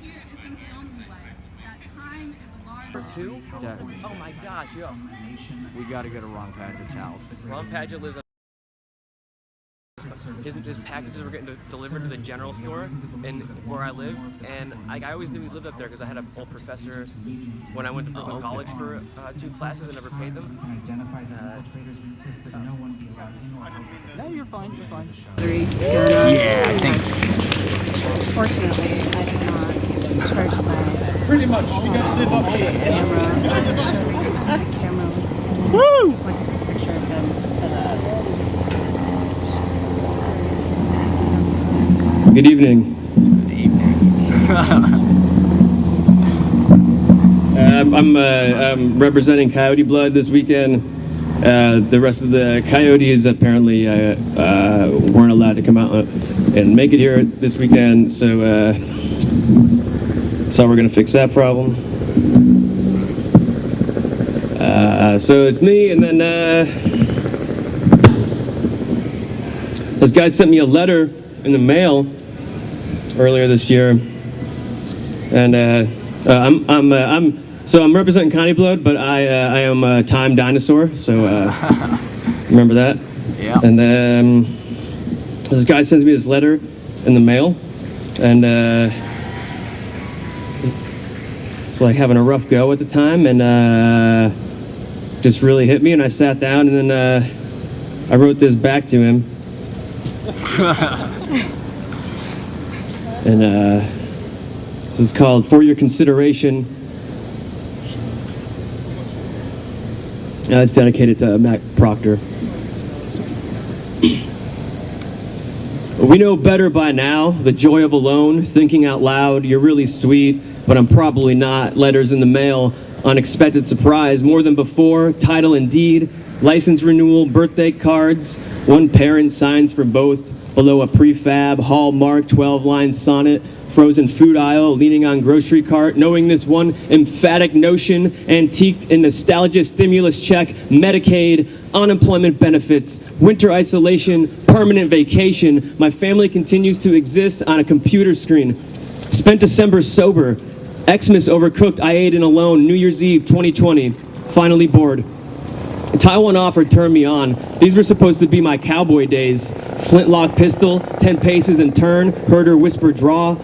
here isn't the only way. That time is a large... Two? Oh my gosh, yo. We gotta go to Ron Padgett's house. Ron Padgett lives on... His packages were getting delivered to the general store in where I live, and I always knew he lived up there because I had an old professor when I went to Brooklyn College for 2 classes and never paid them. No, you're fine, you're fine. Yeah, I think. Fortunately, I cannot charge my Pretty much, you gotta live up to it. The camera was wanted to take a picture of him, but Good evening. Good evening. I'm representing Coyote Blood this weekend. The rest of the coyotes apparently weren't allowed to come out and make it here this weekend, so we're gonna fix that problem. So it's me, and then this guy sent me a letter in the mail earlier this year, and I'm representing Coyote Blood, but I am a time dinosaur, so remember that. Yeah. And this guy sends me this letter in the mail, and it's like having a rough go at the time, and just really hit me, and I sat down, and then I wrote this back to him. And this is called For Your Consideration. It's dedicated to Matt Proctor. We know better by now, the joy of alone, thinking out loud, you're really sweet, but I'm probably not. Letters in the mail, unexpected surprise, more than before, title and deed, license renewal, birthday cards, one parent signs for both, below a prefab, Hallmark 12-line sonnet, frozen food aisle, leaning on grocery cart, knowing this one emphatic notion, antiqued in nostalgia, stimulus check, Medicaid, unemployment benefits, winter isolation, permanent vacation. My family continues to exist on a computer screen. Spent December sober. Xmas overcooked, I ate in alone. New Year's Eve 2020. Finally bored. Taiwan offer turned me on. These were supposed to be my cowboy days. Flintlock pistol, 10 paces and turn, heard her whisper draw.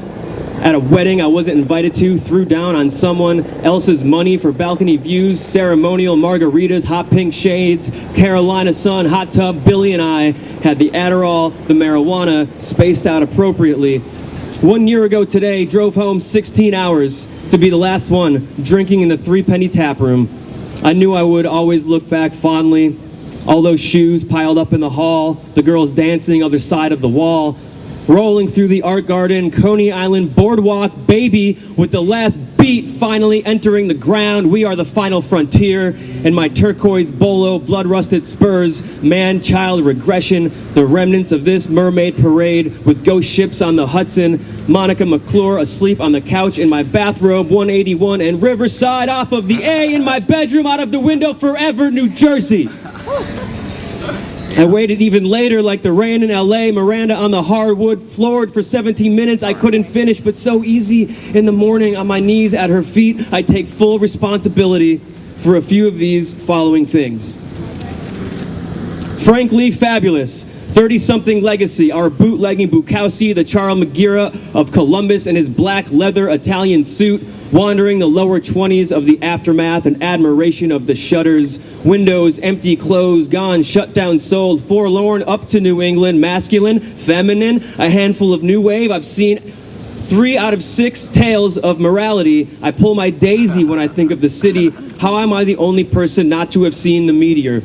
At a wedding I wasn't invited to, threw down on someone else's money for balcony views, ceremonial margaritas, hot pink shades, Carolina sun, hot tub. Billy and I had the Adderall, the marijuana, spaced out appropriately. 1 year ago today, drove home 16 hours to be the last one, drinking in the 3-penny tap room. I knew I would always look back fondly. All those shoes piled up in the hall, the girls dancing other side of the wall, rolling through the art garden, Coney Island boardwalk, baby, with the last beat finally entering the ground. We are the final frontier, and my turquoise bolo, blood-rusted spurs, man-child regression, the remnants of this mermaid parade with ghost ships on the Hudson, Monica McClure asleep on the couch in my bathrobe, 181 and Riverside, off of the A in my bedroom, out of the window forever, New Jersey. I waited even later like the rain in LA, Miranda on the hardwood, floored for 17 minutes. I couldn't finish, but so easy in the morning on my knees at her feet. I take full responsibility for a few of these following things. Frankly, fabulous. 30-something legacy, our bootlegging Bukowski, the Charles Magira of Columbus in his black leather Italian suit, wandering the lower 20s of the aftermath and admiration of the shutters, windows, empty, closed, gone, shut down, sold, forlorn, up to New England, masculine, feminine, a handful of new wave. I've seen 3 out of 6 tales of morality. I pull my daisy when I think of the city. How am I the only person not to have seen the meteor?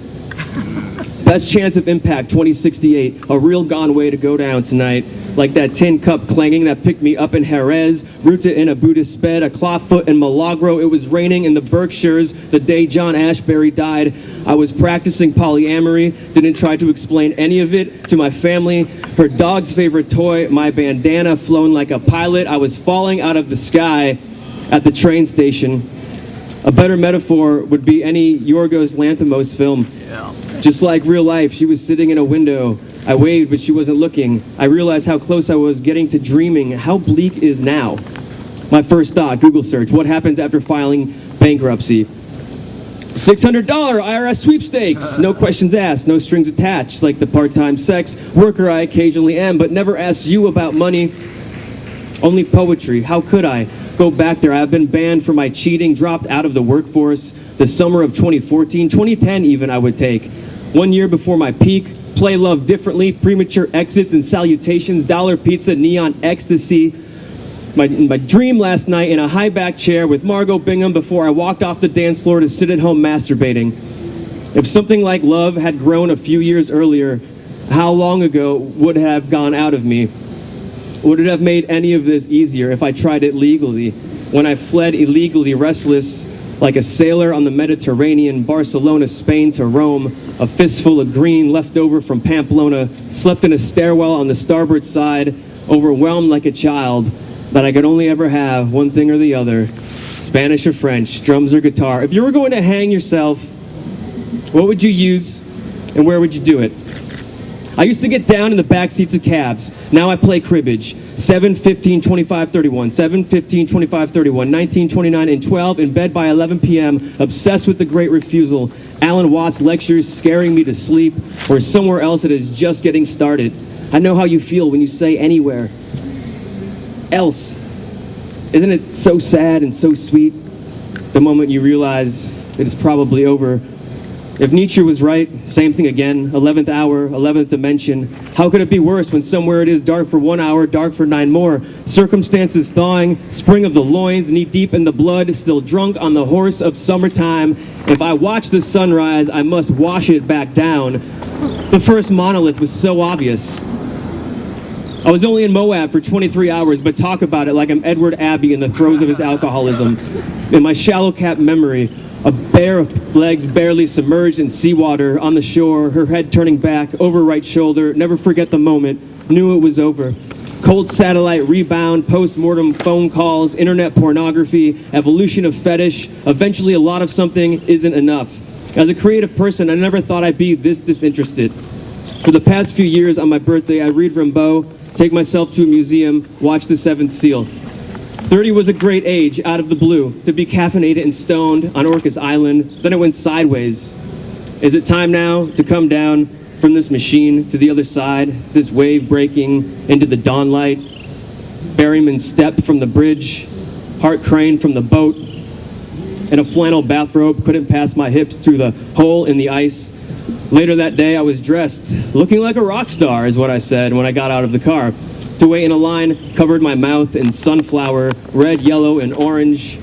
Best chance of impact, 2068. A real gone way to go down tonight. Like that tin cup clanging that picked me up in Jerez, rooted in a Buddhist bed, a clawfoot in Milagro. It was raining in the Berkshires the day John Ashbery died. I was practicing polyamory, didn't try to explain any of it to my family. Her dog's favorite toy, my bandana, flown like a pilot. I was falling out of the sky at the train station. A better metaphor would be any Yorgos Lanthimos film. Yeah. Just like real life, she was sitting in a window. I waved, but she wasn't looking. I realized how close I was getting to dreaming. How bleak is now? My first thought, Google search, what happens after filing bankruptcy? $600 IRS sweepstakes. No questions asked, no strings attached, like the part-time sex worker I occasionally am, but never asks you about money. Only poetry. How could I go back there? I've been banned for my cheating, dropped out of the workforce. The summer of 2014, 2010 even, I would take. 1 year before my peak. Play love differently, premature exits and salutations, dollar pizza, neon ecstasy. My dream last night in a high back chair with Margot Bingham before I walked off the dance floor to sit at home masturbating. If something like love had grown a few years earlier, how long ago would it have gone out of me? Would it have made any of this easier if I tried it legally? When I fled illegally, restless like a sailor on the Mediterranean, Barcelona, Spain to Rome, a fistful of green left over from Pamplona, slept in a stairwell on the starboard side, overwhelmed like a child, that I could only ever have one thing or the other, Spanish or French, drums or guitar. If you were going to hang yourself, what would you use and where would you do it? I used to get down in the back seats of cabs. Now I play cribbage. 7, 15, 25, 31. 7, 15, 25, 31. 19, 29, and 12. In bed by 11 p.m. Obsessed with the great refusal. Alan Watts lectures scaring me to sleep. Or somewhere else it is just getting started. I know how you feel when you say anywhere else. Isn't it so sad and so sweet? The moment you realize it is probably over. If Nietzsche was right, same thing again, 11th hour, 11th dimension. How could it be worse when somewhere it is dark for 1 hour, dark for 9 more? Circumstances thawing, spring of the loins, knee deep in the blood, still drunk on the horse of summertime. If I watch the sunrise, I must wash it back down. The first monolith was so obvious. I was only in Moab for 23 hours, but talk about it like I'm Edward Abbey in the throes of his alcoholism. In my shallow cap memory, a pair of legs barely submerged in seawater on the shore, her head turning back, over right shoulder, never forget the moment, knew it was over. Cold satellite rebound, post-mortem phone calls, internet pornography, evolution of fetish, eventually a lot of something isn't enough. As a creative person, I never thought I'd be this disinterested. For the past few years on my birthday, I read Rimbaud, take myself to a museum, watch The Seventh Seal. 30 was a great age, out of the blue, to be caffeinated and stoned on Orcas Island. Then it went sideways. Is it time now to come down from this machine to the other side, this wave breaking into the dawn light? Berryman stepped from the bridge, heart crane from the boat, and a flannel bathrobe couldn't pass my hips through the hole in the ice. Later that day, I was dressed, looking like a rock star, is what I said when I got out of the car. To wait in a line, covered my mouth in sunflower, red, yellow, and orange.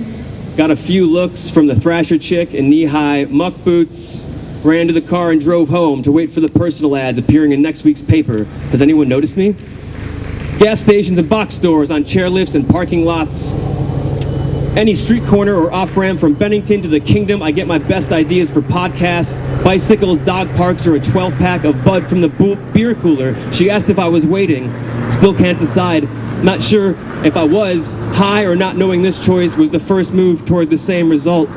Got a few looks from the Thrasher chick in knee-high muck boots. Ran to the car and drove home to wait for the personal ads appearing in next week's paper. Has anyone noticed me? Gas stations and box stores on chairlifts and parking lots. Any street corner or off-ramp from Bennington to the Kingdom, I get my best ideas for podcasts, bicycles, dog parks, or a 12-pack of Bud from the beer cooler. She asked if I was waiting. Still can't decide. Not sure if I was. High or not knowing this choice was the first move toward the same result.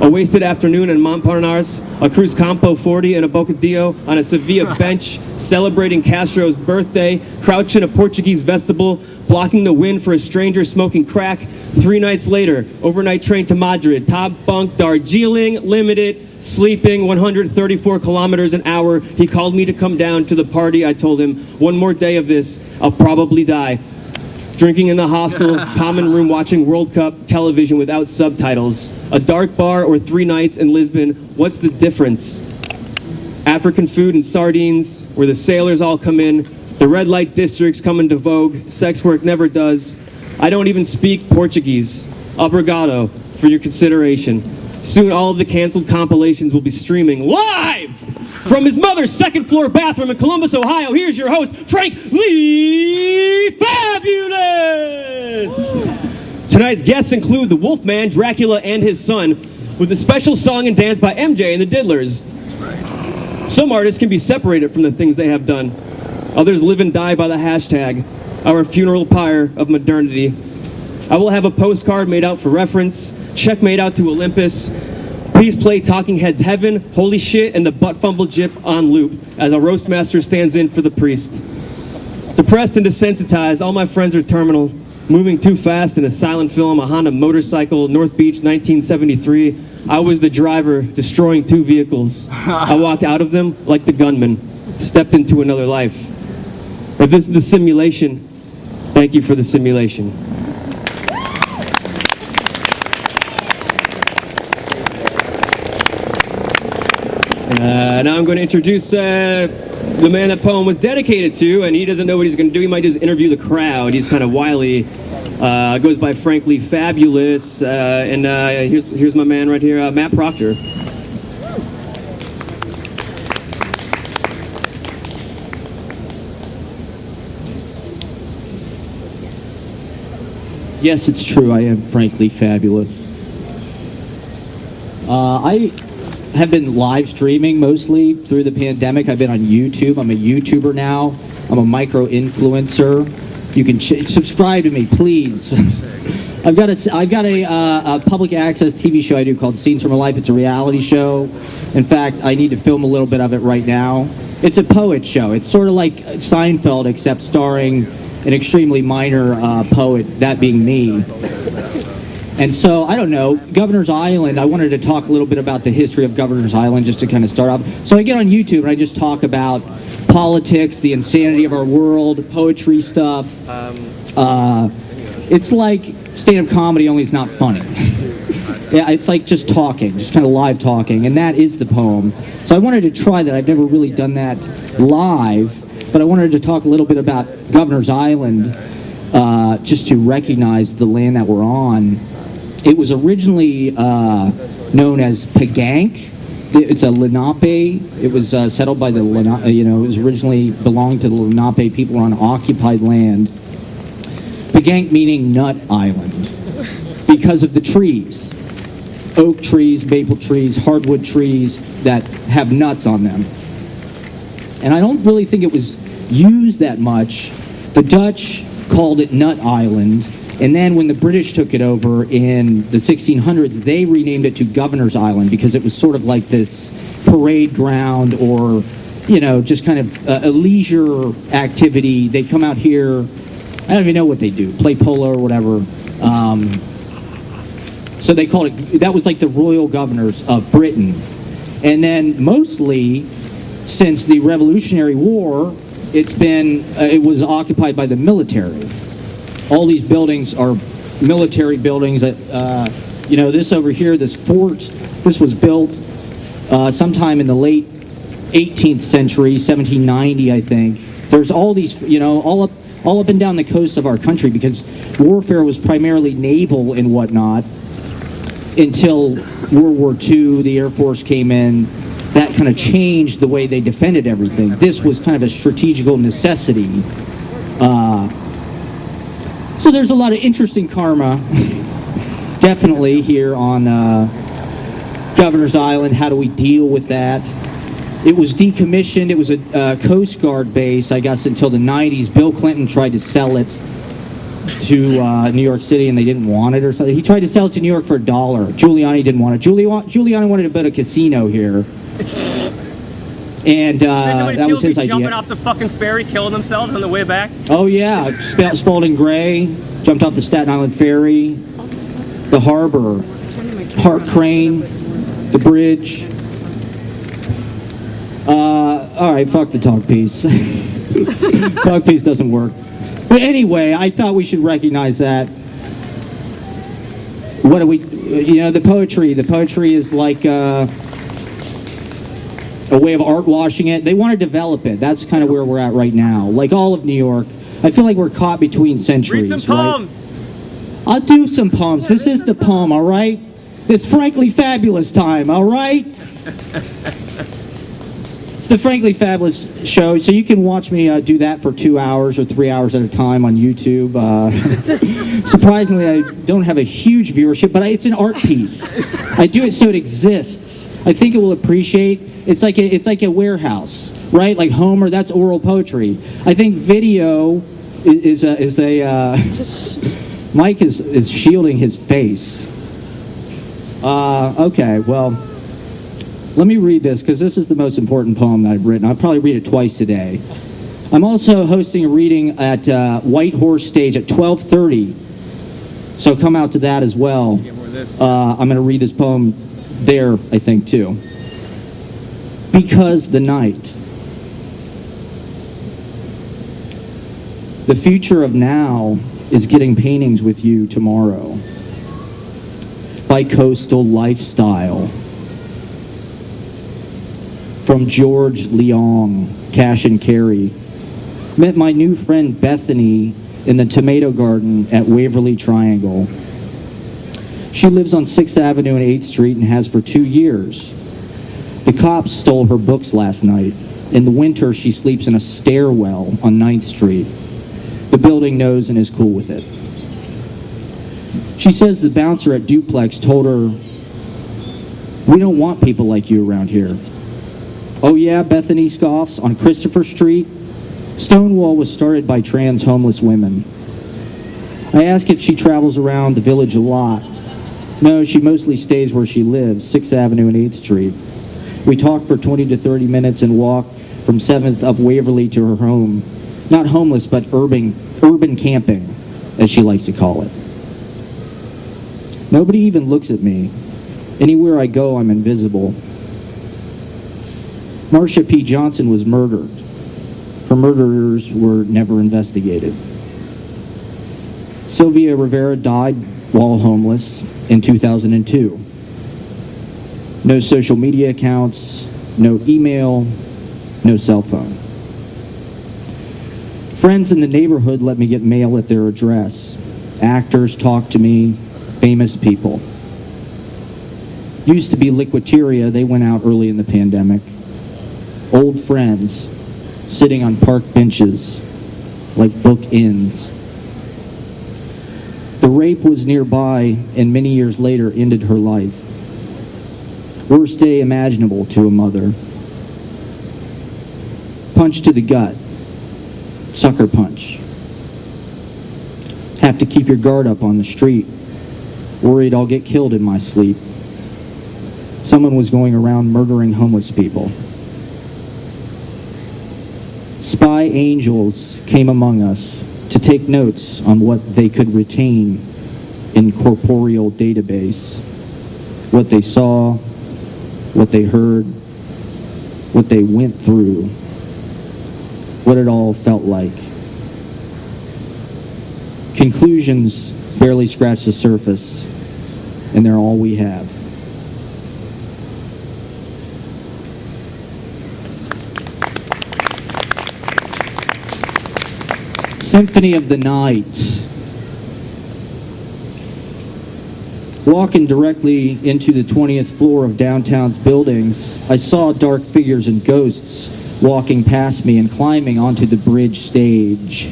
A wasted afternoon in Montparnasse, a Cruz Campo 40 and a Bocadillo on a Sevilla bench, celebrating Castro's birthday, crouched in a Portuguese vestibule, blocking the wind for a stranger smoking crack. 3 nights later, overnight train to Madrid, top bunk, Darjeeling, limited, sleeping 134 kilometers an hour. He called me to come down to the party. I told him, one more day of this, I'll probably die. Drinking in the hostel, common room watching World Cup television without subtitles. A dark bar or 3 nights in Lisbon, what's the difference? African food and sardines, where the sailors all come in. The red light districts come into vogue. Sex work never does. I don't even speak Portuguese. Obrigado for your consideration. Soon all of the canceled compilations will be streaming live from his mother's second-floor bathroom in Columbus, Ohio. Here's your host, Frank Lee Fabulous! Tonight's guests include the Wolfman, Dracula, and his son, with a special song and dance by MJ and the Diddlers. Some artists can be separated from the things they have done. Others live and die by the hashtag, our funeral pyre of modernity. I will have a postcard made out for reference, check made out to Olympus. Please play Talking Heads Heaven, Holy Shit, and the Butt Fumble Jip on loop as a roastmaster stands in for the priest. Depressed and desensitized, all my friends are terminal. moving too fast in a silent film, a Honda motorcycle, North Beach, 1973. I was the driver, destroying 2 vehicles. I walked out of them like the gunman, stepped into another life. If this is the simulation, thank you for the simulation. Now I'm going to introduce the man that poem was dedicated to, and he doesn't know what he's going to do. He might just interview the crowd. He's kind of wily. Goes by Frankly Fabulous. Here's my man right here, Matt Proctor. Yes, it's true. I am frankly fabulous. I have been live streaming mostly through the pandemic. I've been on YouTube. I'm a YouTuber now. I'm a micro influencer. You can subscribe to me, please. I've got a public access TV show I do called Scenes from My Life. It's a reality show. In fact, I need to film a little bit of it right now. It's a poet show. It's sort of like Seinfeld, except starring an extremely minor poet, that being me. And so, I don't know, Governor's Island, I wanted to talk a little bit about the history of Governor's Island just to kind of start off. So I get on YouTube and I just talk about politics, the insanity of our world, poetry stuff. It's like stand-up comedy, only it's not funny. Yeah, it's like just talking, just kind of live talking, and that is the poem. So I wanted to try that. I've never really done that live, but I wanted to talk a little bit about Governor's Island, just to recognize the land that we're on. It was originally known as Pagank. It's a Lenape. It was settled by the Lenape. It was originally belonged to the Lenape people on occupied land. Pagank meaning nut island because of the trees. Oak trees, maple trees, hardwood trees that have nuts on them. And I don't really think it was used that much. The Dutch called it Nut Island, and then when the British took it over in the 1600s, they renamed it to Governor's Island because it was sort of like this parade ground or, just kind of a leisure activity. They come out here, I don't even know what they do, play polo or whatever. So they called it, that was like the royal governors of Britain. And then mostly since the Revolutionary War, it was occupied by the military. All these buildings are military buildings that, this over here, this fort, this was built sometime in the late 18th century, 1790, I think. There's all these, all up and down the coast of our country because warfare was primarily naval and whatnot until World War II, the Air Force came in. That kind of changed the way they defended everything. This was kind of a strategical necessity. So there's a lot of interesting karma, definitely, here on Governor's Island. How do we deal with that? It was decommissioned. It was a Coast Guard base, I guess, until the 90s. Bill Clinton tried to sell it to New York City, and they didn't want it or something. He tried to sell it to New York for $1. Giuliani didn't want it. Giuliani wanted to build a casino here. And that was his idea. Jumping off the fucking ferry, killing themselves on the way back. Oh yeah, Spalding Gray jumped off the Staten Island ferry, the harbor, Hart Crane, the bridge. All right, fuck the talk piece. Talk piece doesn't work. But anyway, I thought we should recognize that. What do we? The poetry. The poetry is like. A way of art washing it. They want to develop it. That's kind of where we're at right now. Like all of New York. I feel like we're caught between centuries. Read some poems. Right? I'll do some poems. This is the poem, all right? It's Frankly Fabulous time, all right? It's the Frankly Fabulous show. So you can watch me do that for 2 hours or 3 hours at a time on YouTube. Surprisingly, I don't have a huge viewership, but it's an art piece. I do it so it exists. I think it will appreciate. It's like a warehouse, right? Like Homer, that's oral poetry. I think video is a Mike is shielding his face. Okay, well, let me read this because this is the most important poem that I've written. I'll probably read it twice today. I'm also hosting a reading at White Horse Stage at 12:30. So come out to that as well. I'm going to read this poem there, I think, too. Because the night. The future of now is getting paintings with you tomorrow. By Coastal Lifestyle. From George Leong, Cash and Carry. Met my new friend Bethany in the tomato garden at Waverly Triangle. She lives on 6th Avenue and 8th Street and has for 2 years. The cops stole her books last night. In the winter, she sleeps in a stairwell on 9th Street. The building knows and is cool with it. She says the bouncer at Duplex told her, "We don't want people like you around here." Oh yeah, Bethany scoffs. On Christopher Street, Stonewall was started by trans homeless women. I ask if she travels around the village a lot. No, she mostly stays where she lives, 6th Avenue and 8th Street. We talk for 20 to 30 minutes and walk from 7th up Waverly to her home. Not homeless, but urban camping, as she likes to call it. Nobody even looks at me. Anywhere I go, I'm invisible. Marsha P. Johnson was murdered. Her murderers were never investigated. Sylvia Rivera died while homeless in 2002. No social media accounts, no email, no cell phone. Friends in the neighborhood let me get mail at their address. Actors talk to me, famous people. Used to be Liquiteria, they went out early in the pandemic. Old friends, sitting on park benches like bookends. The rape was nearby and many years later ended her life. Worst day imaginable to a mother. Punch to the gut. Sucker punch. Have to keep your guard up on the street. Worried I'll get killed in my sleep. Someone was going around murdering homeless people. Spy angels came among us to take notes on what they could retain in corporeal database. What they saw, what they heard, what they went through, what it all felt like. Conclusions barely scratch the surface, and they're all we have. Symphony of the Night. Walking directly into the 20th floor of downtown's buildings, I saw dark figures and ghosts walking past me and climbing onto the bridge stage.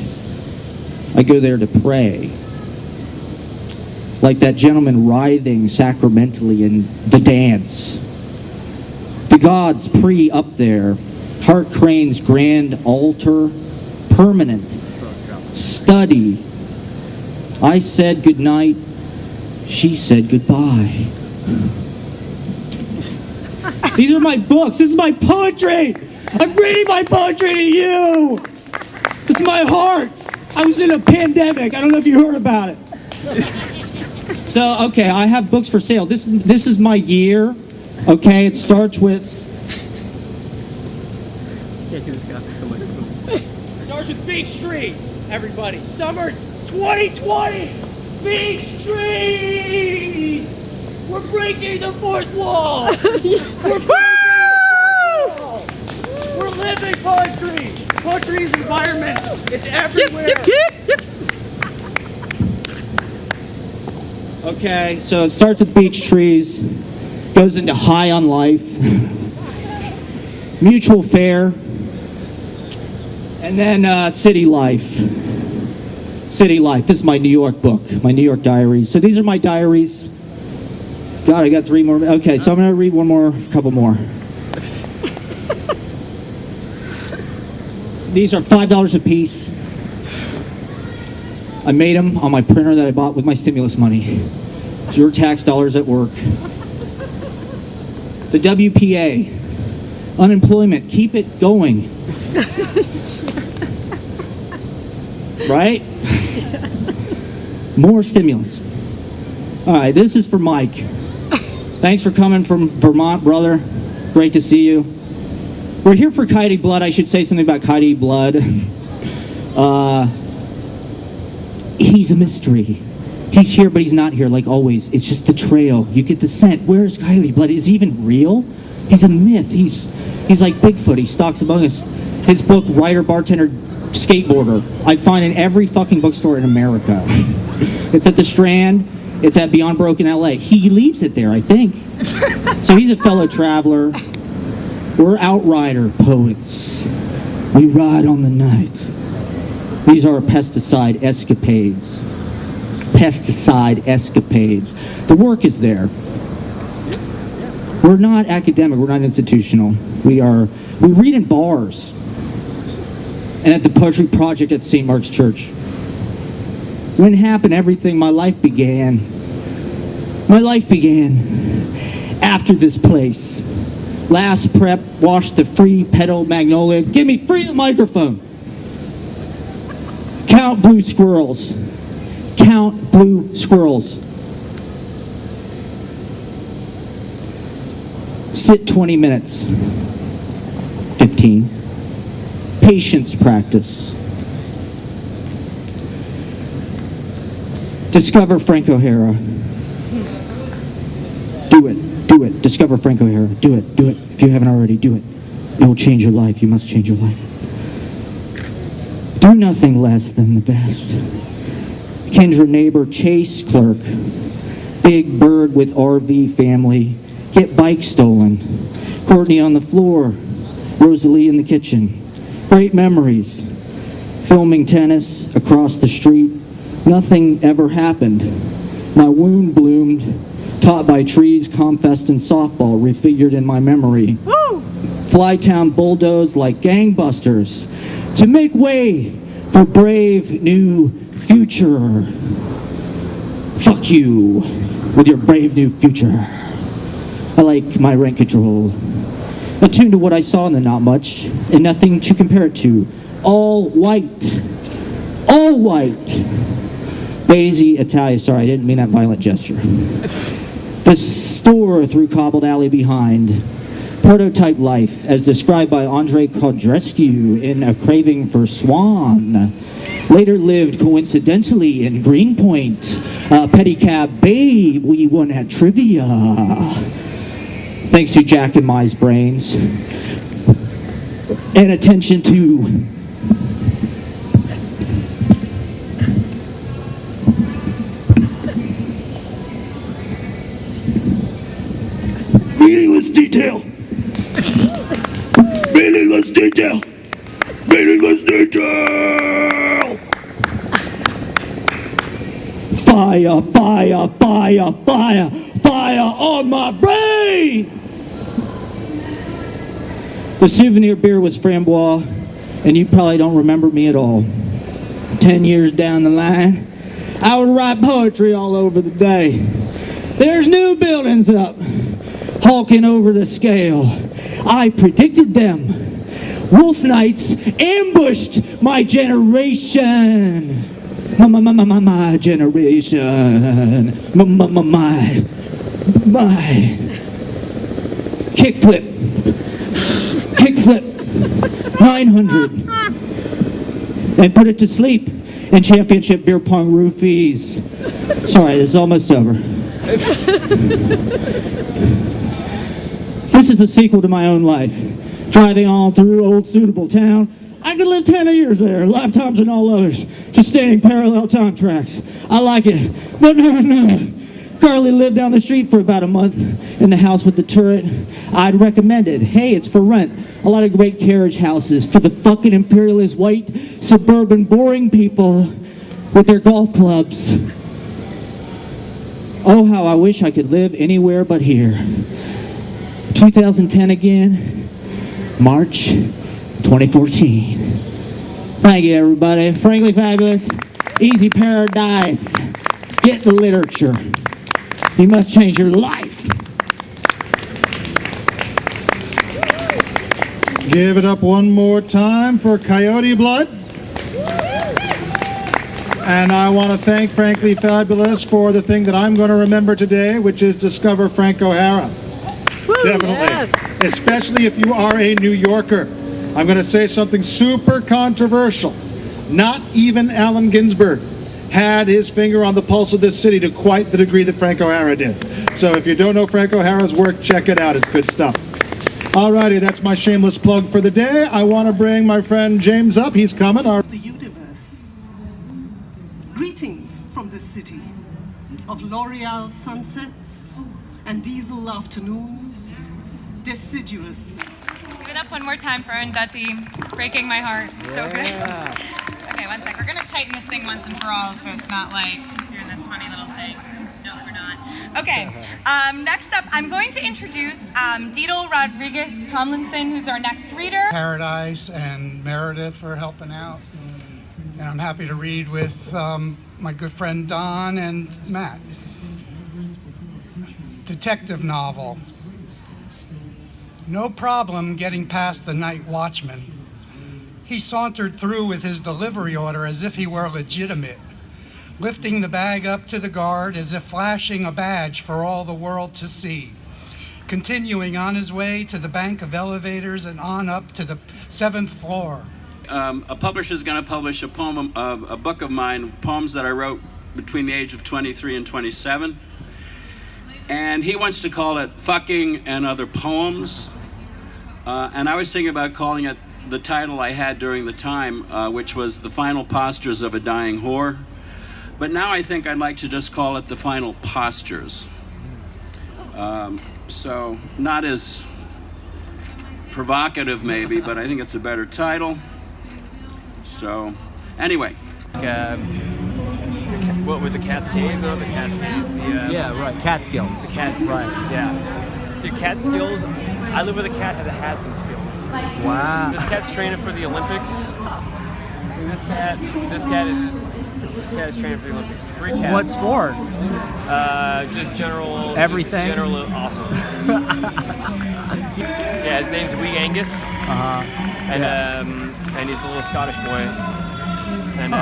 I go there to pray. Like that gentleman writhing sacramentally in The Dance. The gods up there. Hart Crane's grand altar, permanent. Study. I said goodnight. She said goodbye. These are my books. This is my poetry. I'm reading my poetry to you. This is my heart. I was in a pandemic. I don't know if you heard about it. So, okay, I have books for sale. This is my year. Okay, it starts with... Starts with beech trees, everybody. Summer 2020. Beech trees. We're breaking the fourth wall. We're living poetry. Poetry is environment. It's everywhere. Okay, so it starts with beech trees, goes into high on life, mutual fair, and then city life. City life. This is my New York book, my New York diaries. So these are my diaries. God, I got 3 more. Okay, so I'm going to read a couple more. These are $5 a piece. I made them on my printer that I bought with my stimulus money. It's your tax dollars at work. The WPA. Unemployment. Keep it going. right? More stimulus. All right, this is for Mike. Thanks for coming from Vermont, brother. Great to see you. We're here for Coyote Blood. I should say something about Coyote Blood. He's a mystery. He's here, but he's not here, like always. It's just the trail. You get the scent. Where's Coyote Blood? Is he even real? He's a myth. He's like Bigfoot. He stalks among us. His book, Writer, Bartender, Skateboarder, I find in every fucking bookstore in America. It's at the Strand. It's at Beyond Broken LA. He leaves it there, I think. So he's a fellow traveler. We're outrider poets. We ride on the night. These are our pesticide escapades. Pesticide escapades. The work is there. We're not academic. We're not institutional. We read in bars and at the Poetry Project at St. Mark's Church. When it happened, my life began. My life began after this place. Last prep, washed the free pedal magnolia. Give me free the microphone. Count blue squirrels. Count blue squirrels. Sit 20 minutes. 15. Patience practice. Discover Frank O'Hara. Do it. Do it. Discover Frank O'Hara. Do it. Do it. If you haven't already, do it. It will change your life. You must change your life. Do nothing less than the best. Kindred neighbor, Chase clerk. Big bird with RV family. Get bike stolen. Courtney on the floor. Rosalie in the kitchen. Great memories. Filming tennis across the street. Nothing ever happened. My wound bloomed. Taught by trees, Comfest, and softball refigured in my memory. Woo! Flytown bulldozed like gangbusters to make way for brave new future. Fuck you with your brave new future. I like my rent control. Attuned to what I saw in the not much, and nothing to compare it to. All white. All white. Basie Italia. Sorry, I didn't mean that violent gesture. The store through cobbled alley behind. Prototype life, as described by Andre Codrescu in A Craving for Swan. Later lived coincidentally in Greenpoint. Pedicab babe, we won at trivia. Thanks to Jack and Mai's brains. And attention to meaningless detail. Meaningless detail. Meaningless detail. Fire, fire, fire, fire, fire on my brain. The souvenir beer was Framboise, and you probably don't remember me at all. 10 years down the line, I would write poetry all over the day. There's new buildings up, hawking over the scale. I predicted them. Wolf Knights ambushed my generation. My generation. My kickflip. Kickflip. 900. And put it to sleep in championship beer pong roofies. Sorry, this is almost over. This is a sequel to my own life. Driving all through old suitable town. I could live 10 years there, lifetimes and all others. Just standing parallel time tracks. I like it, but never know. Carly lived down the street for about a month in the house with the turret. I'd recommend it. Hey, it's for rent. A lot of great carriage houses for the fucking imperialist white suburban boring people with their golf clubs. Oh, how I wish I could live anywhere but here. 2010 again, March 2014. Thank you, everybody. Frankly fabulous. Easy paradise. Get the literature. You must change your life. Give it up one more time for Coyote Blood. And I want to thank Frankly Fabulous for the thing that I'm going to remember today, which is Discover Frank O'Hara. Definitely. Especially if you are a New Yorker. I'm going to say something super controversial. Not even Allen Ginsberg had his finger on the pulse of this city to quite the degree that Frank O'Hara did. So if you don't know Frank O'Hara's work, check it out. It's good stuff. Alrighty, that's my shameless plug for the day. I want to bring my friend James up. He's coming. The universe. Greetings from the city of L'Oreal sunsets and diesel afternoons, deciduous. Give it up one more time for Arundhati, breaking my heart. So good. Okay, one sec. We're gonna tighten this thing once and for all, so it's not like doing this funny little thing. No, we're not. Okay. Next up, I'm going to introduce Dito Rodriguez Tomlinson, who's our next reader. Paradise and Meredith for helping out, and I'm happy to read with my good friend Don and Matt. Detective novel. No problem getting past the night watchman. He sauntered through with his delivery order as if he were legitimate, lifting the bag up to the guard as if flashing a badge for all the world to see. Continuing on his way to the bank of elevators and on up to the 7th floor. A publisher is going to publish a poem, a book of mine, poems that I wrote between the age of 23 and 27. And he wants to call it Fucking and Other Poems. And I was thinking about calling it the title I had during the time, which was The Final Postures of a Dying Whore. But now I think I'd like to just call it The Final Postures. So not as provocative maybe, but I think it's a better title. So anyway. What with the Cascades or the Cascades? Yeah, right. Catskills. The Catskills. Right. Yeah. Dude, cat skills. I live with a cat that has some skills. Wow. This cat's training for the Olympics. Dude, this cat is training for the Olympics. 3 cats. What sport? Just general. Everything. General awesome. Yeah, his name's Wee Angus. And he's a little Scottish boy. And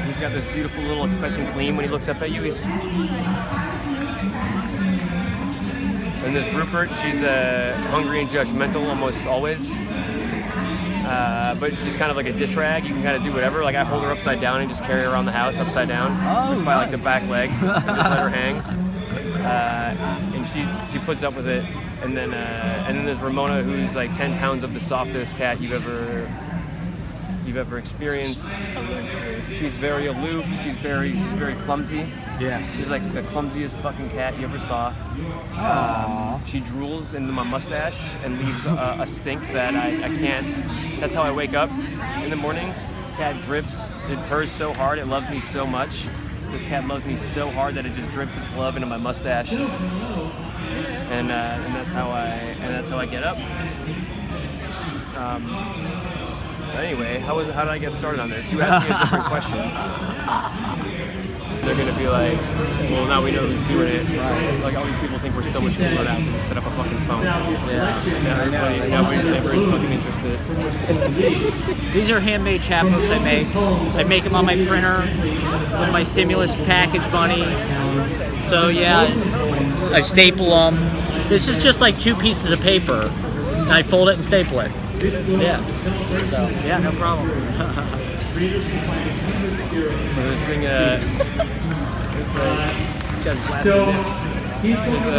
he's got this beautiful little expectant gleam when he looks up at you. And there's Rupert. She's hungry and judgmental almost always. But she's kind of like a dish rag. You can kind of do whatever. Like I hold her upside down and just carry her around the house upside down. Just by like the back legs. And just let her hang. And she puts up with it. And then there's Ramona, who's like 10 pounds of the softest cat you've ever experienced. She's very aloof. She's very clumsy. Yeah. She's like the clumsiest fucking cat you ever saw. She drools into my mustache and leaves a stink that I can't. That's how I wake up in the morning. Cat drips. It purrs so hard. It loves me so much. This cat loves me so hard that it just drips its love into my mustache. And that's how I get up. Anyway, how did I get started on this? You asked me a different question. They're gonna be like, well, now we know who's doing it. Right. Like all these people think we're so much cooler now because we set up a fucking phone. Yeah. Now everybody's fucking interested. These are handmade chapbooks I make. I make them on my printer with my stimulus package money. So yeah, I staple them. This is just like 2 pieces of paper, and I fold it and staple it. Yeah. So yeah, no problem. This thing, there's a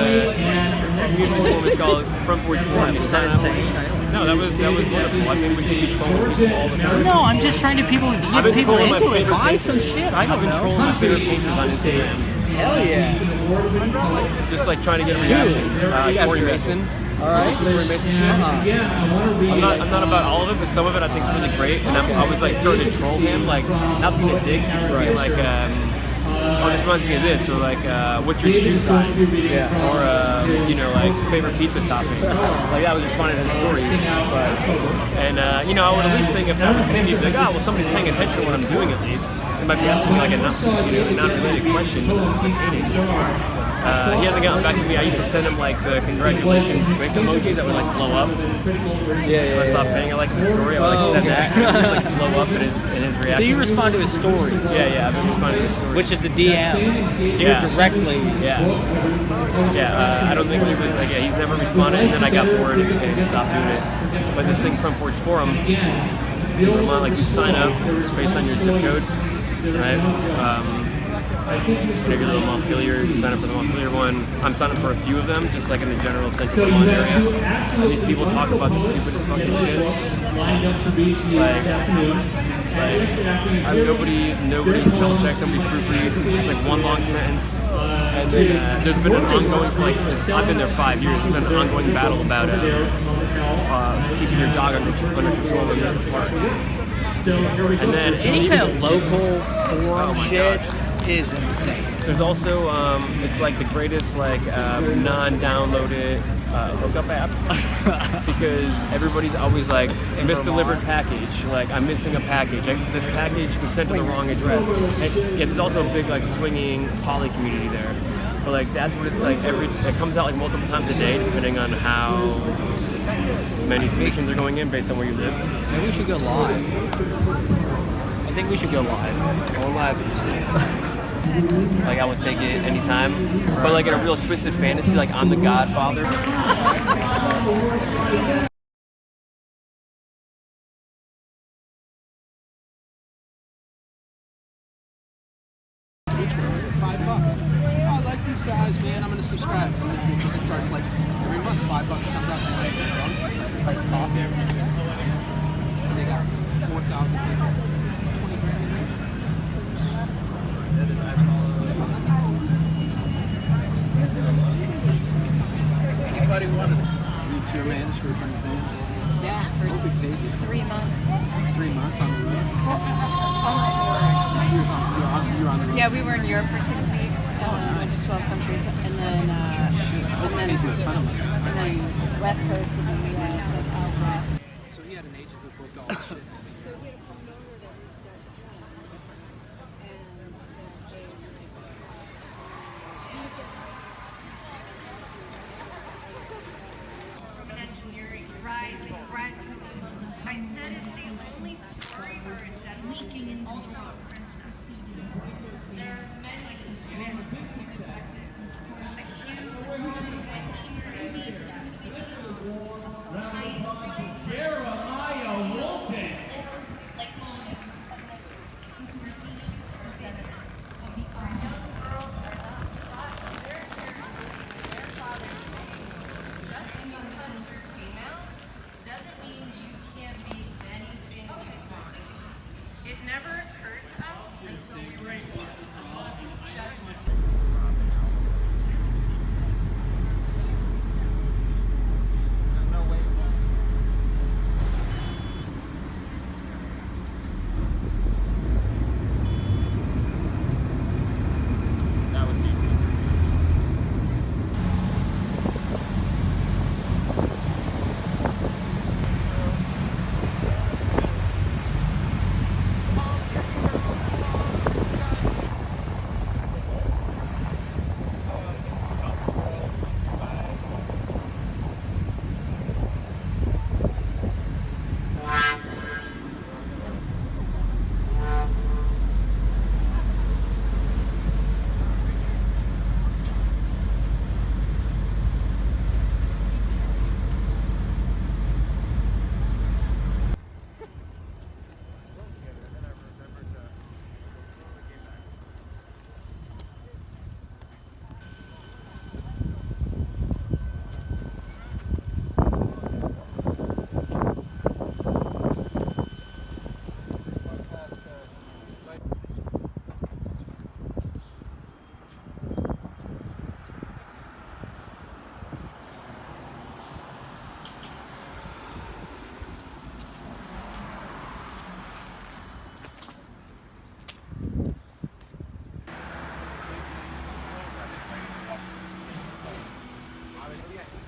form is called Front Porch Forum. Is that insane? No, that was wonderful. I think we should be trolling all the time. No, I'm just trying to get people into it. Buy some shit. I don't know. I've been trolling my favorite painters on Instagram. Hell yeah. Just like trying to get a reaction. Corey Mason. Alright. Corey Mason shit. I'm not about all of it, but some of it I think is really great. And I was like starting to troll him, like not being a dick, just being like, oh, this reminds me of this, or like, what's your shoe size? Yeah. Or you know, like favorite pizza topping. Like that was just one of his stories. And you know, I would at least think if that was him, you'd be like, oh, well, somebody's paying attention to what I'm doing at least. They might be asking me like a not related question. He hasn't gotten back to me. I used to send him like the congratulations quick emojis that would like blow up. Yeah. So I stopped paying it like in the story. I would like send that. It would just like blow up in his reaction. So you respond to his stories? Yeah. I've been responding to his stories. Which is the DMs. So you're directly. I don't think he was like. Yeah, he's never responded, and then I got bored and stopped doing it. But this thing Front Porch Forum, like you sign up based on your zip code, right? Maybe a little Montpelier, you sign up for the Montpelier one. I'm signing up for a few of them, just like in the general central Vermont area. And these people talk about the stupidest fucking shit. Nobody spell checks, nobody proofreads. It's just like one long sentence. And then there's been an ongoing, I've been there 5 years, there's been an ongoing battle about keeping your dog under control in the park. And then any kind of local forum shit is insane. There's also, it's like the greatest non-downloaded hookup app because everybody's always like, misdelivered package, like I'm missing a package. This package was sent to the wrong address. And, yeah, there's also a big like swinging poly community there. But like that's what it's like. It comes out like multiple times a day depending on how many submissions are going in based on where you live. Maybe we should go live. I think we should go live. Go live. Like I would take it anytime, but like in a real twisted fantasy, like I'm the Godfather. I like these guys, man. I'm gonna subscribe. And it just starts like every month, $5 comes out. It's like coffee. And they got 4,000 people. It's 20 grand. Anybody want to do tour manage for a band? Yeah, for 3 months. 3 months on the road? Almost 4, actually. You were on the road? Yeah, we were in Europe for 6 weeks. Went to 12 countries, and then West Coast, and then we went out west. So he had an agent who booked all the shit. So we had a promoter that reached out to him, and engineering, rising gradually. I said it's the only story where a gentleman also a princess. There are many students a huge deep into the Jeremiah Walton. like ships of the young girls are not taught their fathers say just because you're female doesn't mean you can't be anything you want. It never occurred to us until we were just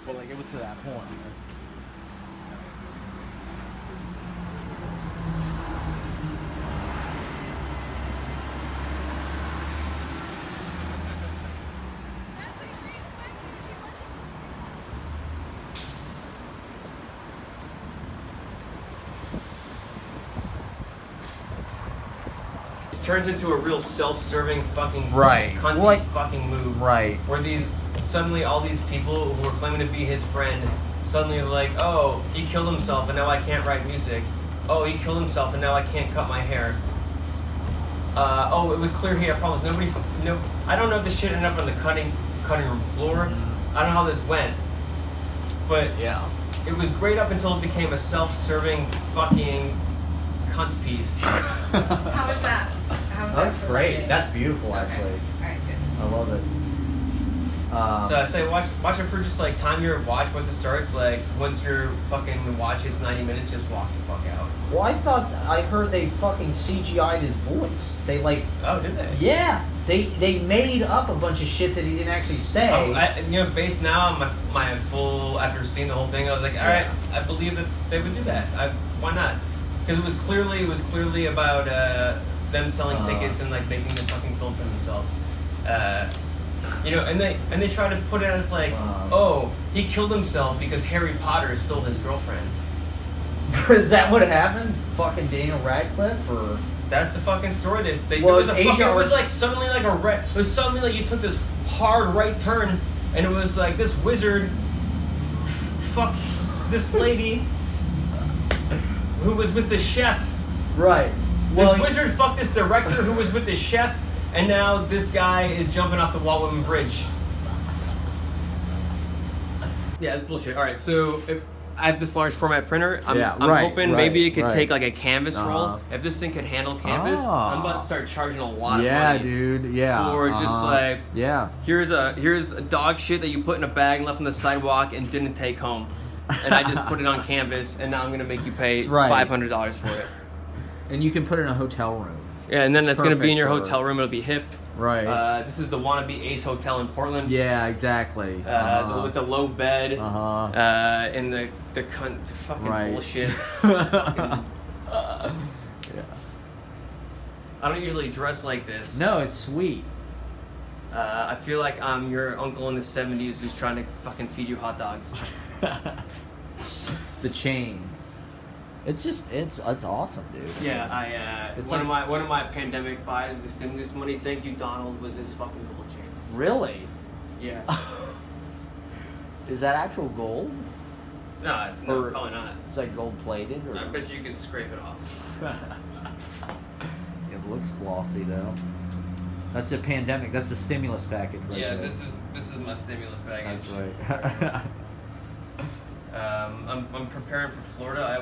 Well, like it was to that point. turns into a real self-serving fucking Right. cunty fucking move. Right. Where suddenly all these people who were claiming to be his friend suddenly are like, oh, he killed himself and now I can't write music. Oh, he killed himself and now I can't cut my hair. Oh, it was clear he had problems. I don't know if this shit ended up on the cutting room floor. I don't know how this went. But yeah, it was great up until it became a self-serving fucking cunt piece. How was that? That's great. That's beautiful, actually. Alright, good. I love it. So I say watch it for just like time your watch once it starts. Like once your fucking watch hits 90 minutes, just walk the fuck out. Well, I heard they fucking CGI'd his voice. They like. Oh, did they? Yeah. They made up a bunch of shit that he didn't actually say. Oh, based now on my full, after seeing the whole thing, I was like, all right, I believe that they would do that. Why not? Because it was clearly about them selling tickets and like making this fucking film for themselves. And they try to put it as like, oh, he killed himself because Harry Potter stole his girlfriend. Is that what happened? Fucking Daniel Radcliffe, or? That's the fucking story. It was like suddenly like it was suddenly like you took this hard right turn and it was like this wizard fucked this lady who was with the chef. Right. This wizard fucked this director who was with the chef, and now this guy is jumping off the Wall Bridge. Yeah, it's bullshit. All right, so I have this large format printer. I'm hoping maybe it could take like a canvas roll. If this thing could handle canvas, I'm about to start charging a lot of money. Yeah, dude. Yeah. For just like here's a dog shit that you put in a bag and left on the sidewalk and didn't take home, and I just put it on canvas, and now I'm gonna make you pay $500 for it. And you can put it in a hotel room. Yeah, and then that's gonna be in your hotel room. It'll be hip. Right. This is the wannabe Ace Hotel in Portland. Yeah, exactly. With the low bed. And the fucking bullshit. Yeah. I don't usually dress like this. No, it's sweet. I feel like I'm your uncle in the 70s who's trying to fucking feed you hot dogs. The chain. It's awesome, dude. Yeah, one of my pandemic buys with the stimulus money, thank you Donald, was this fucking gold chain. Really? Yeah. Is that actual gold? No, probably not. It's like gold plated, or? I bet you can scrape it off. It looks flossy though. That's the pandemic. That's the stimulus package, right? Yeah, there. this is my stimulus package. That's right. I'm preparing for Florida. I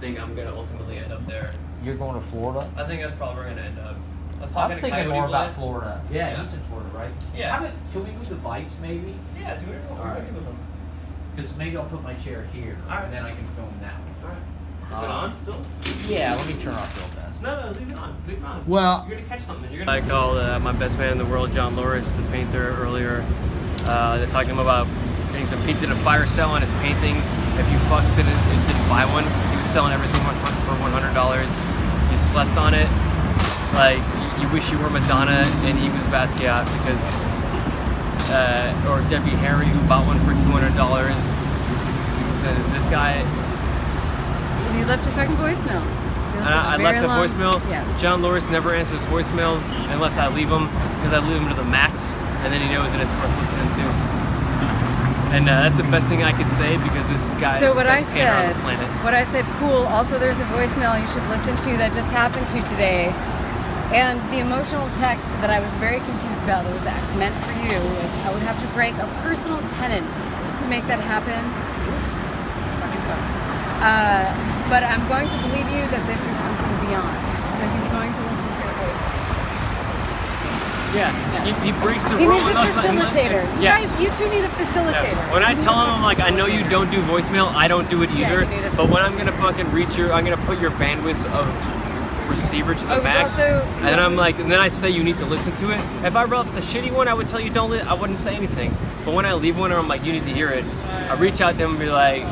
think I'm gonna ultimately end up there. You're going to Florida? I think that's probably where we're gonna end up. I'm thinking more about Florida. Yeah, he's in Florida, right? Yeah. Can we move the bikes, maybe? Yeah, do whatever you want to do with them. Because maybe I'll put my chair here, and then I can film that one. Alright. Is it on still? Yeah, let me turn off real fast. No, leave it on. Leave it on. Well, you're gonna catch something. I called my best man in the world, John Loris, the painter, earlier. They're talking about getting some paint. Did a fire sale on his paintings. If you fucks didn't buy one, he was selling everything for $100. You slept on it. Like, you wish you were Madonna and he was Basquiat, because or Debbie Harry, who bought one for $200. So this guy. And you left a fucking voicemail. I left a voicemail. Yes. John Loris never answers voicemails unless I leave them, because I leave them to the max, and then he knows that it's worth listening to. And that's the best thing I could say, because this guy is the best painter on the planet. What I said, cool. Also, there's a voicemail you should listen to that just happened to today. And the emotional text that I was very confused about that was meant for you is I would have to break a personal tenant to make that happen. Fucking phone. But I'm going to believe you that this is something beyond. So he's going to listen to your voicemail. Yeah, he breaks the He rule. needs a facilitator. You guys, you two need a facilitator. Yeah. When I tell him, I'm like, I know you don't do voicemail, I don't do it either. But when I'm gonna fucking reach I'm gonna put your bandwidth of receiver to the max, and then I'm like, and then I say you need to listen to it. If I brought up the shitty one, I would tell you I wouldn't say anything. But when I leave one, I'm like, you need to hear it. I reach out to him and be like,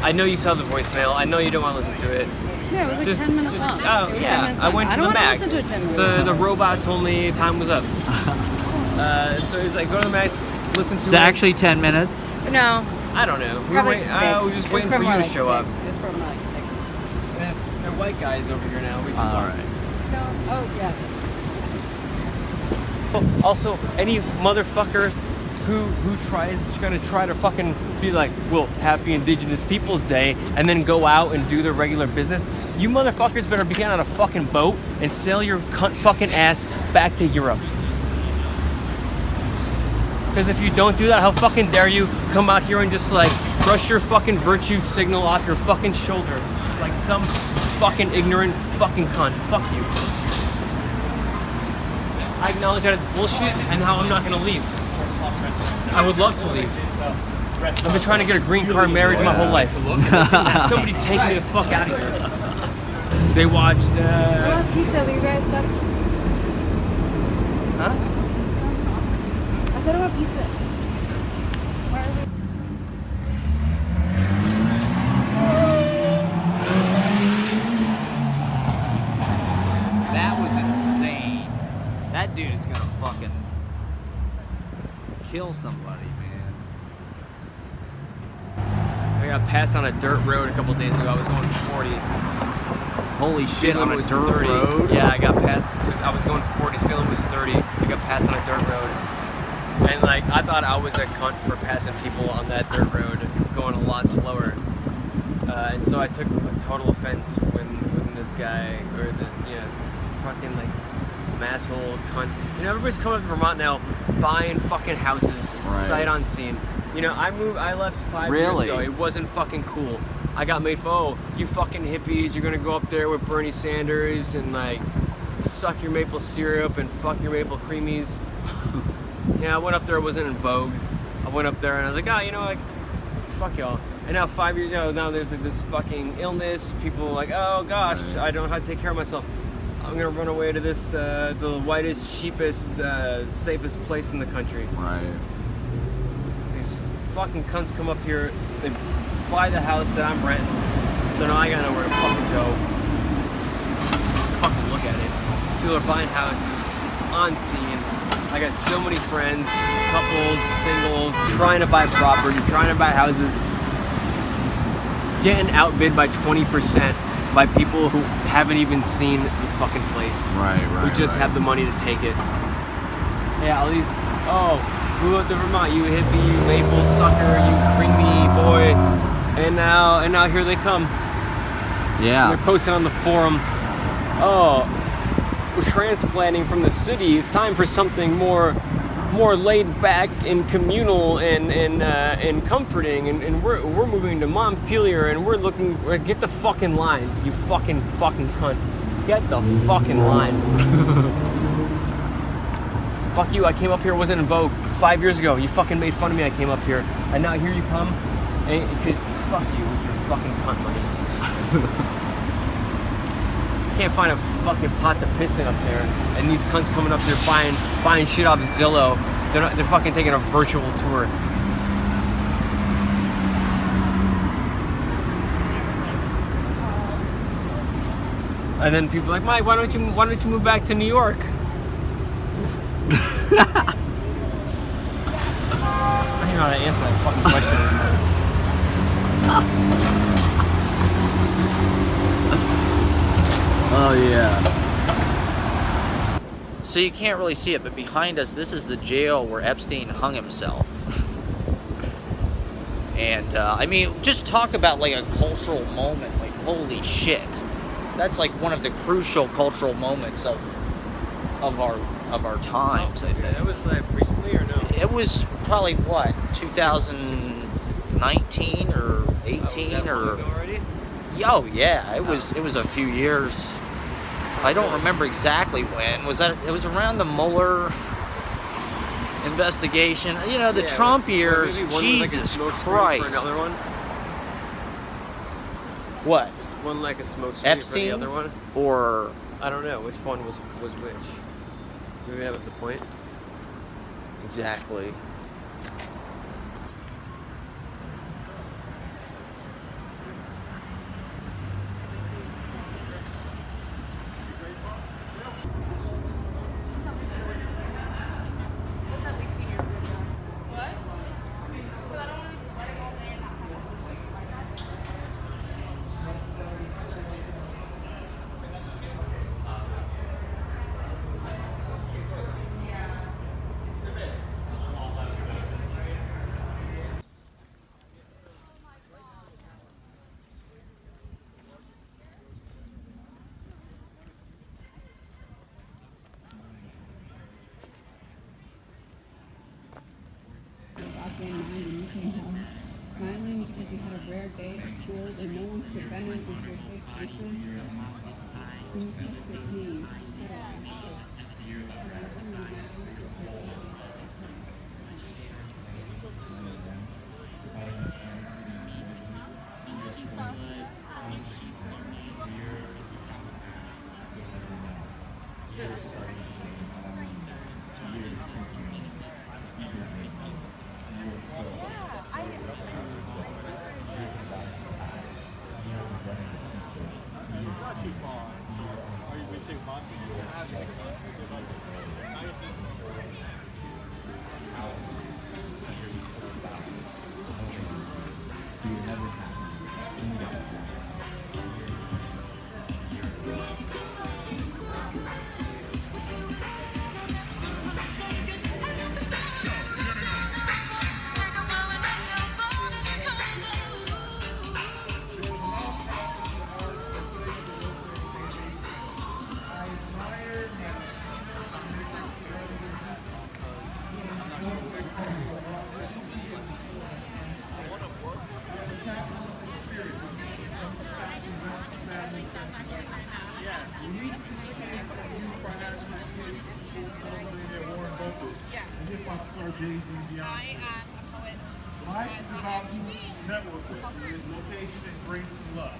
I know you saw the voicemail. I know you don't want to listen to it. Yeah, it was like 10 minutes long. Oh, it was yeah. 10 minutes I long. went to the max. To it 10 minutes The robot told me time was up. So he's like, go to the max, listen to it. It's actually 10 minutes? No. I don't know. Probably like 6. I was just waiting for you to show up. It's probably like 6. They're white guys over here now. We should All right. No. Oh, yeah. Also, any motherfucker is gonna try to fucking be like, well, happy Indigenous Peoples Day, and then go out and do their regular business. You motherfuckers better be getting on a fucking boat and sail your cunt fucking ass back to Europe. Because if you don't do that, how fucking dare you come out here and just like brush your fucking virtue signal off your fucking shoulder like some fucking ignorant fucking cunt. Fuck you. I acknowledge that it's bullshit and how I'm not gonna leave. I would love to leave. I've been trying to get a green card marriage my whole life. Somebody take me the fuck out of here. They watched. I want pizza. Will you guys stop? Huh? I thought I want pizza. Where are we? That was insane. That dude is gonna fucking kill somebody, man. I got passed on a dirt road a couple days ago. I was going 40. Holy shit, on a was dirt 30. road? Yeah, I got passed. I was going 40. Speeding was 30. I got passed on a dirt road. And like, I thought I was a cunt for passing people on that dirt road, going a lot slower. And so I took a total offense when this guy, or this fucking like masshole cunt. You know, everybody's coming up to Vermont now, buying fucking houses, sight unseen. You know, I left 5 years ago. It wasn't fucking cool. I got made for, oh, you fucking hippies, you're gonna go up there with Bernie Sanders and like suck your maple syrup and fuck your maple creamies. Yeah, I went up there, it wasn't in vogue. I went up there and I was like, you know, like, fuck y'all. And now 5 years, now there's like this fucking illness. People are like, oh gosh, I don't know how to take care of myself. I'm gonna run away to this, the whitest, cheapest, safest place in the country. Right. These fucking cunts come up here, they buy the house that I'm renting, so now I gotta know where to fucking go. Fucking look at it. People are buying houses on scene. I got so many friends, couples, singles, trying to buy property, trying to buy houses, getting outbid by 20% by people who haven't even seen the fucking place. Right. Who just have the money to take it. Yeah, all these, move up to Vermont, you hippie, you maple sucker, you creamy boy. And now here they come. Yeah. And they're posting on the forum, we're transplanting from the city. It's time for something more laid back and communal and comforting. And we're moving to Montpelier and we're looking. Get the fucking line, you fucking cunt. Get the fucking line. Fuck you. I came up here. It wasn't in vogue 5 years ago. You fucking made fun of me. I came up here, and now here you come. And fuck you with your fucking cunt money. Can't find a fucking pot to piss in up there, and these cunts coming up there buying shit off Zillow. They're fucking taking a virtual tour. And then people are like, Mike, why don't you move back to New York? I don't even know how to answer that fucking question. Oh yeah. So you can't really see it, but behind us, this is the jail where Epstein hung himself. And I mean, just talk about like a cultural moment. Like, holy shit, that's like one of the crucial cultural moments of our times. I think That was like recently or no? it was probably what 2019 or 18 or. Oh yeah, it was a few years. I don't remember exactly when. It was around the Mueller investigation. You know, the Trump years. Jesus Christ. For another one? What? Just one like a smoke screen Epstein? for the other one? Or I don't know which one was which. Maybe that was the point. exactly. rare day, chilled, and no one's defendant is your safe issue. You fix your pain. It's not too far. Are you going to take a bus? I am a poet. Life is about who you network with, location, and grace and love.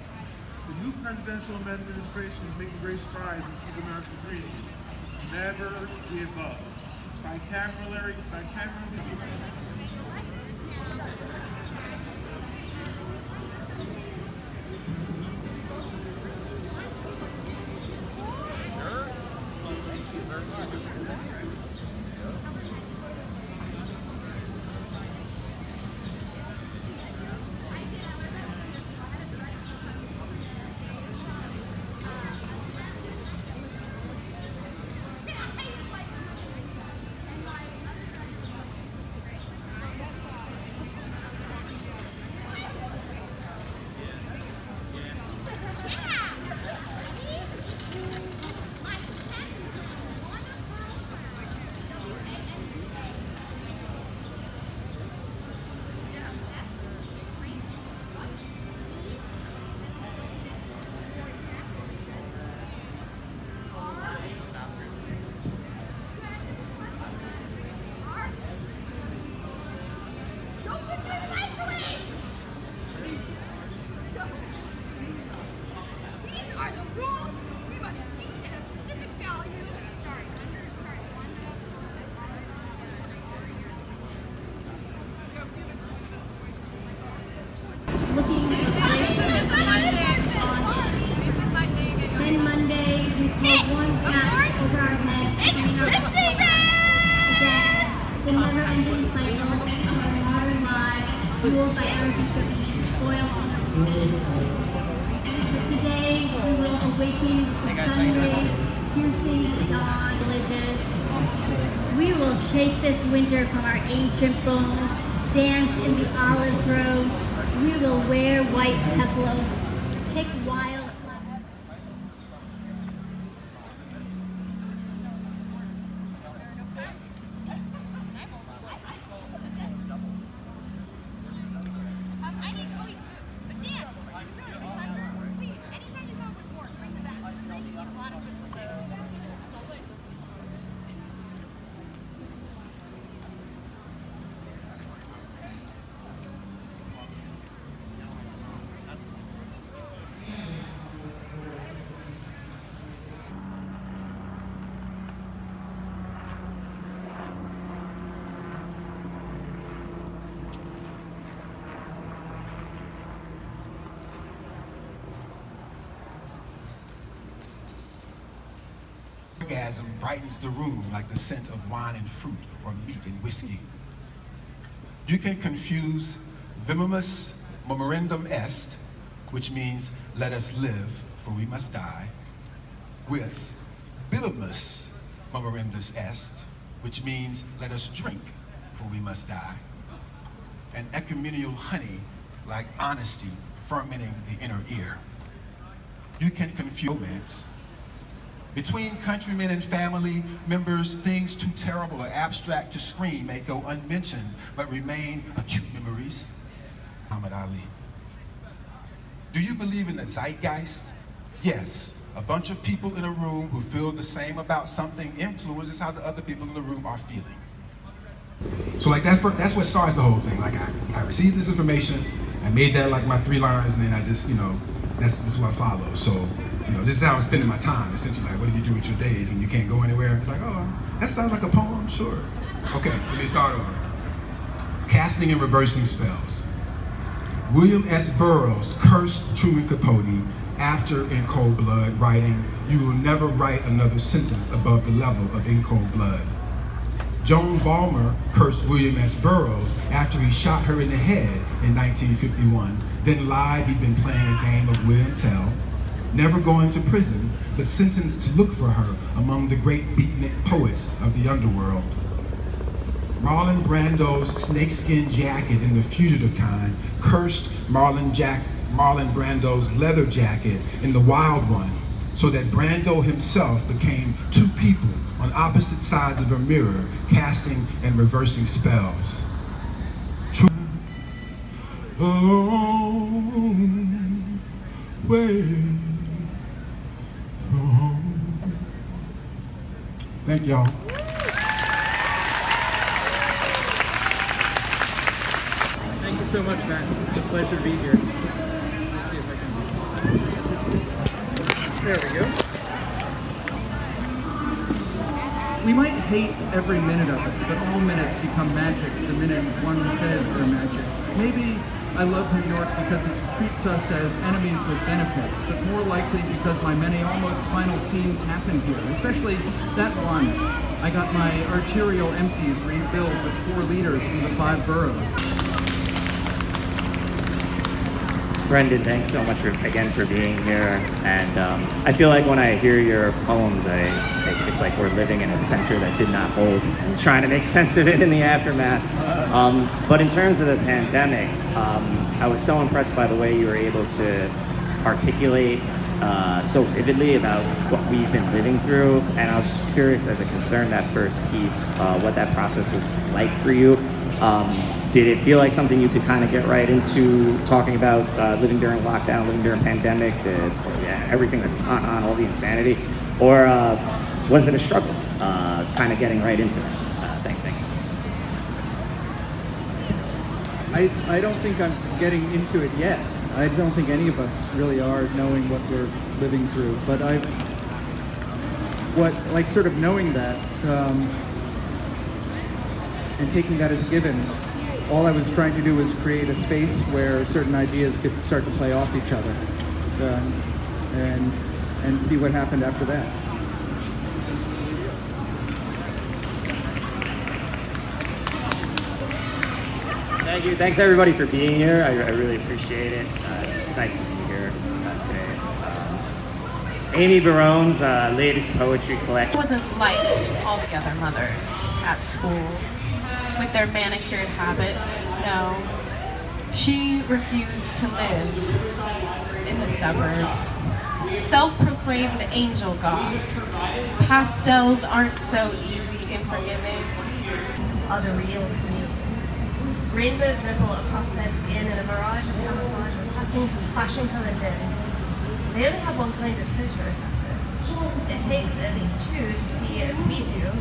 The new presidential administration is making great strides in keeping America's dreams. Never give up. Bicamerally. Looking then Monday, we pulled one hat over our heads. Again, the never-ending cycle of our modern lives, fueled by Arabica bees, spoiled on our beauty. But today, we will awaken the sun rays, piercing the dawn villages. We will shake this winter from our ancient bones, dance in the olive groves. We will wear white peplos, pick wild flowers. I need to eat food, but Dan, please, anytime you go with more, bring them back. I need a lot of good food. Orgasm brightens the room like the scent of wine and fruit or meat and whiskey. You can confuse vimimus memorandum est, which means let us live, for we must die, with bibimus memorandus est, which means let us drink, for we must die. And ecumenial honey, like honesty, fermenting the inner ear. You can confuse romance. Between countrymen and family members, things too terrible or abstract to scream may go unmentioned, but remain acute memories. Muhammad Ali. Do you believe in the zeitgeist? Yes. A bunch of people in a room who feel the same about something influences how the other people in the room are feeling. So like that's what starts the whole thing. Like I received this information, I made that like my 3 lines, and then I just, this is what I follow. So, this is how I'm spending my time. Essentially, like, what do you do with your days when you can't go anywhere? It's like, oh, that sounds like a poem, sure. Okay, let me start over. Casting and reversing spells. William S. Burroughs cursed Truman Capote after In Cold Blood, writing, "You will never write another sentence above the level of In Cold Blood." Joan Balmer cursed William S. Burroughs after he shot her in the head in 1951, then lied he'd been playing a game of will and tell, never going to prison, but sentenced to look for her among the great beatnik poets of the underworld. Marlon Brando's snakeskin jacket in The Fugitive Kind cursed Marlon Brando's leather jacket in The Wild One, so that Brando himself became 2 people on opposite sides of a mirror, casting and reversing spells. A long way home. Thank y'all. Thank you so much, Matt. It's a pleasure to be here. Let's see if I can. There we go. We might hate every minute of it, but all minutes become magic the minute one says they're magic. Maybe I love New York because it treats us as enemies with benefits, but more likely because my many almost final scenes happened here, especially that one. I got my arterial empties refilled with 4 liters from the 5 boroughs. Brendan, thanks so much again for being here. And I feel like when I hear your poems, it's like we're living in a center that did not hold and trying to make sense of it in the aftermath. But in terms of the pandemic, I was so impressed by the way you were able to articulate so vividly about what we've been living through. And I was just curious, as a concern, that first piece, what that process was like for you. Did it feel like something you could kind of get right into talking about living during lockdown, living during pandemic, everything that's gone on, all the insanity? Or was it a struggle kind of getting right into that? Thank you. I don't think I'm getting into it yet. I don't think any of us really are, knowing what we're living through. But sort of knowing that and taking that as a given, all I was trying to do was create a space where certain ideas could start to play off each other, and see what happened after that. Thank you. Thanks everybody for being here. I really appreciate it. It's nice to be here today. Amy Barone's latest poetry collection. It wasn't like all the other mothers at school with their manicured habits. No. She refused to live in the suburbs. Self-proclaimed angel god. Pastels aren't so easy and forgiving. Other real communities. Rainbows ripple across their skin in a mirage of camouflage and flashing colored din. They only have one kind of photoreceptor. It takes at least 2 to see as we do.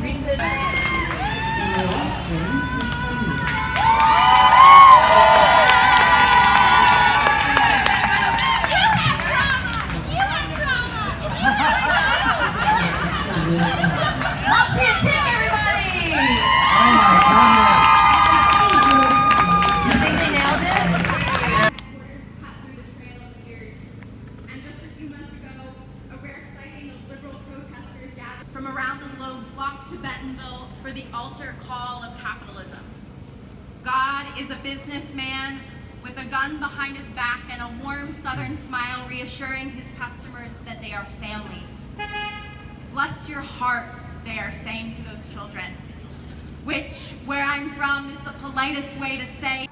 Research. From around the globe flocked to Bentonville for the altar call of capitalism. God is a businessman with a gun behind his back and a warm southern smile reassuring his customers that they are family. Bless your heart, they are saying to those children, which, where I'm from, is the politest way to say